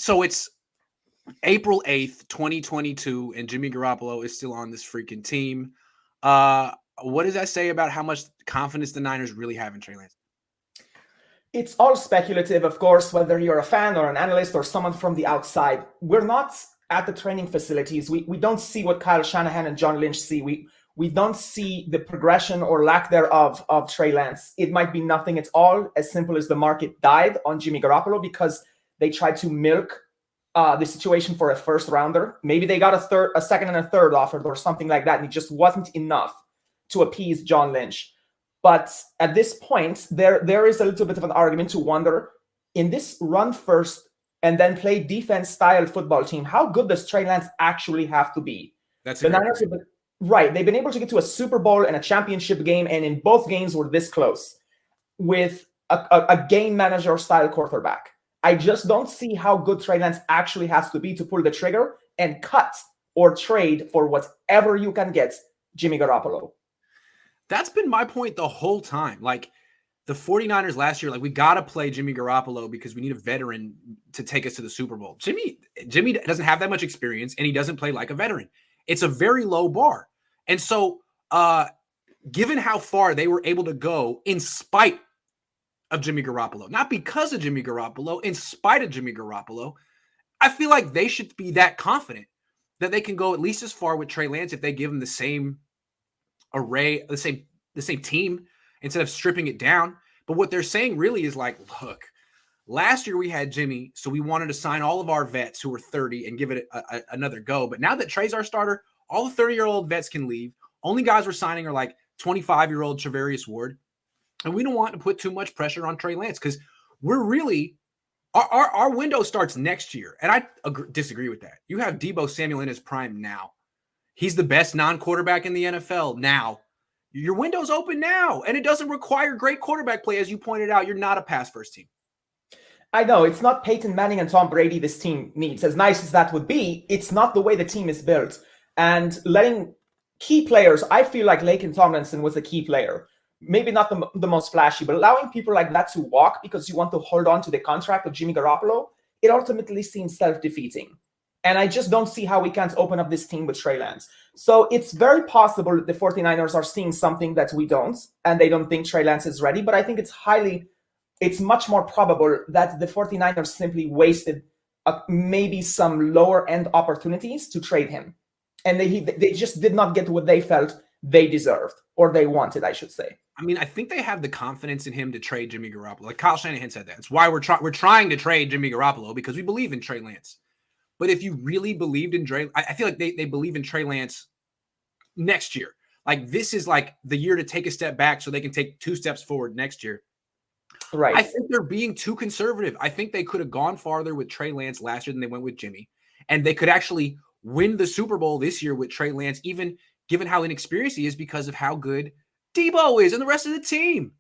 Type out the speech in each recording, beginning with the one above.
So it's April 8th, 2022, and Jimmy Garoppolo is still on this freaking team. What does that say about how much confidence the Niners really have in Trey Lance? It's all speculative, of course, whether you're a fan or an analyst or someone from the outside. We're not at the training facilities. We don't see what Kyle Shanahan and John Lynch see. We don't see the progression or lack thereof of Trey Lance. It might be nothing at all, as simple as the market died on Jimmy Garoppolo because they tried to milk the situation for a first rounder. Maybe they got a second and a third offered or something like that, and it just wasn't enough to appease John Lynch. But at this point, there is a little bit of an argument to wonder, in this run first and then play defense style football team, how good does Trey Lance actually have to be? That's the Niners have been, right. They've been able to get to a Super Bowl and a championship game, and in both games were this close with a game manager style quarterback. I just don't see how good Trey Lance actually has to be to pull the trigger and cut or trade for whatever you can get Jimmy Garoppolo. That's been my point the whole time. Like the 49ers last year, like we got to play Jimmy Garoppolo because we need a veteran to take us to the Super Bowl. Jimmy doesn't have that much experience and he doesn't play like a veteran. It's a very low bar. And so given how far they were able to go in spite of Jimmy Garoppolo, not because of Jimmy Garoppolo, in spite of Jimmy Garoppolo, I feel like they should be that confident that they can go at least as far with Trey Lance if they give him the same array, the same team instead of stripping it down. But what they're saying really is like, look, last year we had Jimmy, so we wanted to sign all of our vets who were 30 and give it another go. But now that Trey's our starter, all the 30-year-old vets can leave. Only guys we're signing are like 25-year-old Charvarius Ward. And we don't want to put too much pressure on Trey Lance because we're really our window starts next year. And I disagree with that. You have Deebo Samuel in his prime now. He's the best non-quarterback in the NFL now. Your window's open now, and it doesn't require great quarterback play. As you pointed out, you're not a pass-first team. I know. It's not Peyton Manning and Tom Brady this team needs. As nice as that would be, it's not the way the team is built. And letting key players, I feel like Laken Tomlinson was a key player. Maybe not the most flashy, but allowing people like that to walk because you want to hold on to the contract of Jimmy Garoppolo, it ultimately seems self-defeating. And I just don't see how we can't open up this team with Trey Lance. So it's very possible that the 49ers are seeing something that we don't, and they don't think Trey Lance is ready. But I think it's much more probable that the 49ers simply wasted maybe some lower end opportunities to trade him. And they just did not get what they felt they deserved, or they wanted, I should say. I mean, I think they have the confidence in him to trade Jimmy Garoppolo. Like Kyle Shanahan said that. It's why we're trying to trade Jimmy Garoppolo, because we believe in Trey Lance. But if you really believed in Trey, I feel like they believe in Trey Lance next year. Like this is like the year to take a step back so they can take 2 steps forward next year. Right. I think they're being too conservative. I think they could have gone farther with Trey Lance last year than they went with Jimmy. And they could actually win the Super Bowl this year with Trey Lance, even given how inexperienced he is because of how good Deebo is and the rest of the team.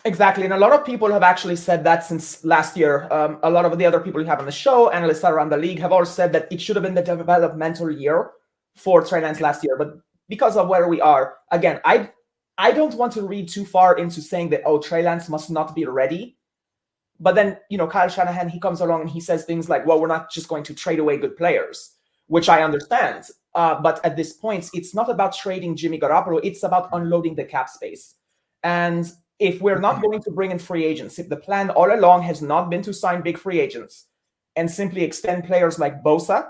Exactly. And a lot of people have actually said that since last year. A lot of the other people you have on the show, analysts around the league, have all said that it should have been the developmental year for Trey Lance last year. But because of where we are, again, I don't want to read too far into saying that, oh, Trey Lance must not be ready. But then, Kyle Shanahan, he comes along and he says things like, well, we're not just going to trade away good players, which I understand. But at this point, it's not about trading Jimmy Garoppolo. It's about unloading the cap space. And if we're not going to bring in free agents, if the plan all along has not been to sign big free agents and simply extend players like Bosa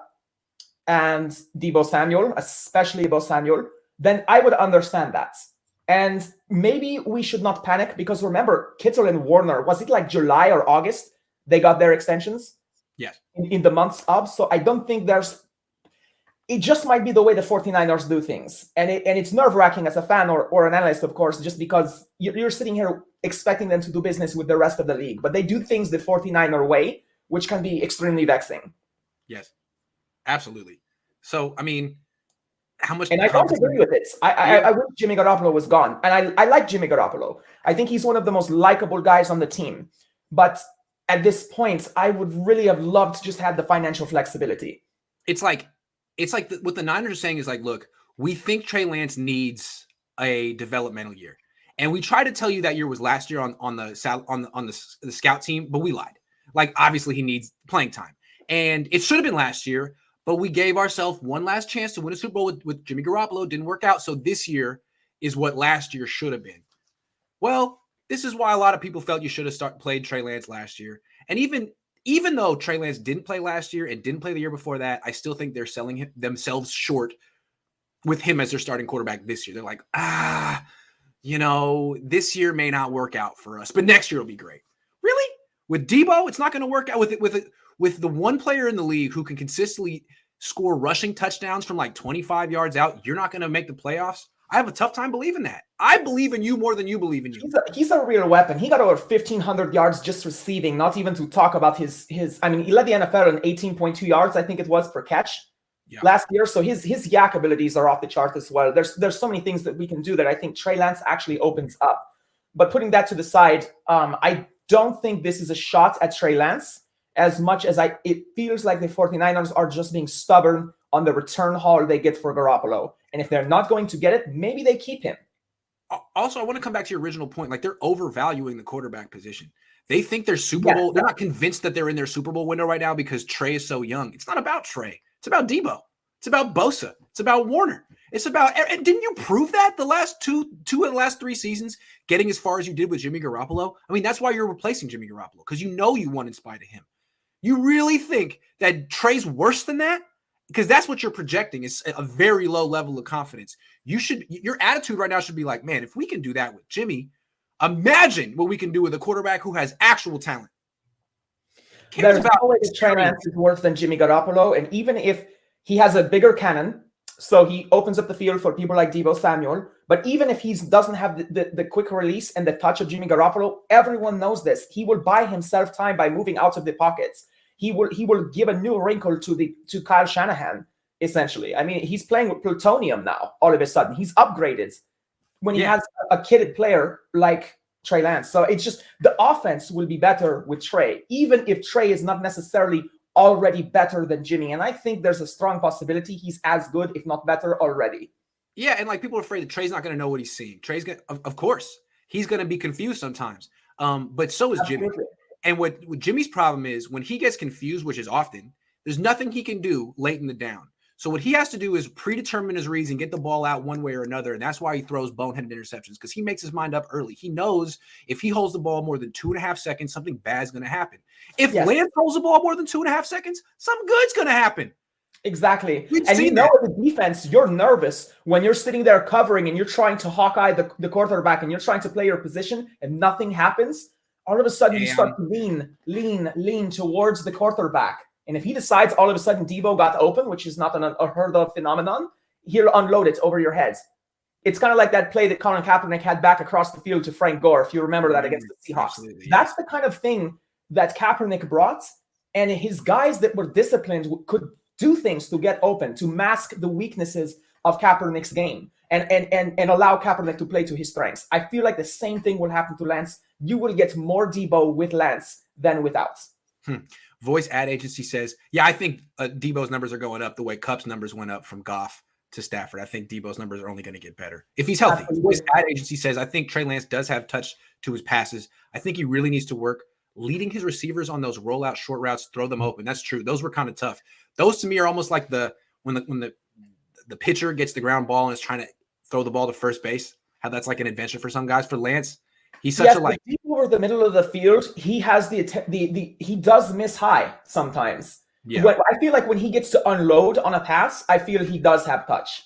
and Deebo Samuel, especially Deebo Samuel, then I would understand that. And maybe we should not panic because remember, Kittle and Warner, was it like July or August they got their extensions? Yes. In the months up. So I don't think it just might be the way the 49ers do things. And it's nerve-wracking as a fan or an analyst, of course, just because you're sitting here expecting them to do business with the rest of the league. But they do things the 49er way, which can be extremely vexing. Yes, absolutely. So, I mean, how much... And I don't agree with it. I wish Jimmy Garoppolo was gone. And I like Jimmy Garoppolo. I think he's one of the most likable guys on the team. But at this point, I would really have loved to just have the financial flexibility. It's like what the Niners are saying is like, look, we think Trey Lance needs a developmental year, and we tried to tell you that year was last year on the scout team, but we lied. Like, obviously, he needs playing time, And it should have been last year, but we gave ourselves one last chance to win a Super Bowl with Jimmy Garoppolo. Didn't work out. So this year is what last year should have been. Well, this is why a lot of people felt you should have played Trey Lance last year. And even though Trey Lance didn't play last year and didn't play the year before that, I still think they're selling themselves short with him as their starting quarterback this year. They're like, this year may not work out for us, but next year will be great. Really? With Debo, it's not going to work out with the one player in the league who can consistently score rushing touchdowns from like 25 yards out. You're not going to make the playoffs. I have a tough time believing that. I believe in you more than you believe in you. He's a real weapon. He got over 1,500 yards just receiving, not even to talk about his. I mean, he led the NFL in 18.2 yards, I think it was, per catch last year. So his yak abilities are off the chart as well. There's so many things that we can do that I think Trey Lance actually opens up. But putting that to the side, I don't think this is a shot at Trey Lance as much as it feels like the 49ers are just being stubborn on the return haul they get for Garoppolo. And if they're not going to get it, maybe they keep him. Also, I want to come back to your original point. Like, they're overvaluing the quarterback position. They think they're Super Bowl. They're not convinced that they're in their Super Bowl window right now because Trey is so young. It's not about Trey. It's about Debo. It's about Bosa. It's about Warner. It's about, and didn't you prove that the last two of the last 3 seasons, getting as far as you did with Jimmy Garoppolo? I mean, that's why you're replacing Jimmy Garoppolo, because you won in spite of him. You really think that Trey's worse than that? Because that's what you're projecting, is a very low level of confidence. Your attitude right now should be like, man, if we can do that with Jimmy, imagine what we can do with a quarterback who has actual talent. There's no way that Trey Lance is worse than Jimmy Garoppolo, and even if he has a bigger cannon, so he opens up the field for people like Deebo Samuel, but even if he doesn't have the quick release and the touch of Jimmy Garoppolo, everyone knows this. He will buy himself time by moving out of the pockets. He will give a new wrinkle to Kyle Shanahan, essentially. I mean, he's playing with plutonium now, all of a sudden. He's upgraded when he has a kidded player like Trey Lance. So it's just the offense will be better with Trey, even if Trey is not necessarily already better than Jimmy. And I think there's a strong possibility he's as good, if not better, already. Yeah, and like people are afraid that Trey's not going to know what he's seeing. Trey's going to, of course, he's going to be confused sometimes. But so is Jimmy. And what Jimmy's problem is, when he gets confused, which is often, there's nothing he can do late in the down. So what he has to do is predetermine his reads and get the ball out one way or another. And that's why he throws boneheaded interceptions, because he makes his mind up early. He knows if he holds the ball more than 2.5 seconds, something bad's going to happen. If Lance holds the ball more than 2.5 seconds, something good's going to happen. Exactly. And you know, as a defense, you're nervous when you're sitting there covering and you're trying to hawkeye the quarterback and you're trying to play your position and nothing happens. All of a sudden, you start to lean towards the quarterback. And if he decides all of a sudden Debo got open, which is not a heard of phenomenon, he'll unload it over your heads. It's kind of like that play that Colin Kaepernick had back across the field to Frank Gore, if you remember that, against the Seahawks. Absolutely, That's the kind of thing that Kaepernick brought. And his guys that were disciplined could do things to get open, to mask the weaknesses of Kaepernick's game and allow Kaepernick to play to his strengths. I feel like the same thing will happen to Lance. You will get more Debo with Lance than without. Voice ad agency says, yeah, I think Debo's numbers are going up the way Kupp's numbers went up from Goff to Stafford. I think Debo's numbers are only going to get better if he's healthy. Voice ad agency says, I think Trey Lance does have touch to his passes. I think he really needs to work leading his receivers on those rollout short routes, throw them open. That's true. Those were kind of tough. Those to me are almost like when the pitcher gets the ground ball and is trying to throw the ball to first base. How that's like an adventure for some guys. For Lance, he's such deep over the middle of the field. He has he does miss high sometimes. Yeah. I feel like when he gets to unload on a pass, I feel he does have touch.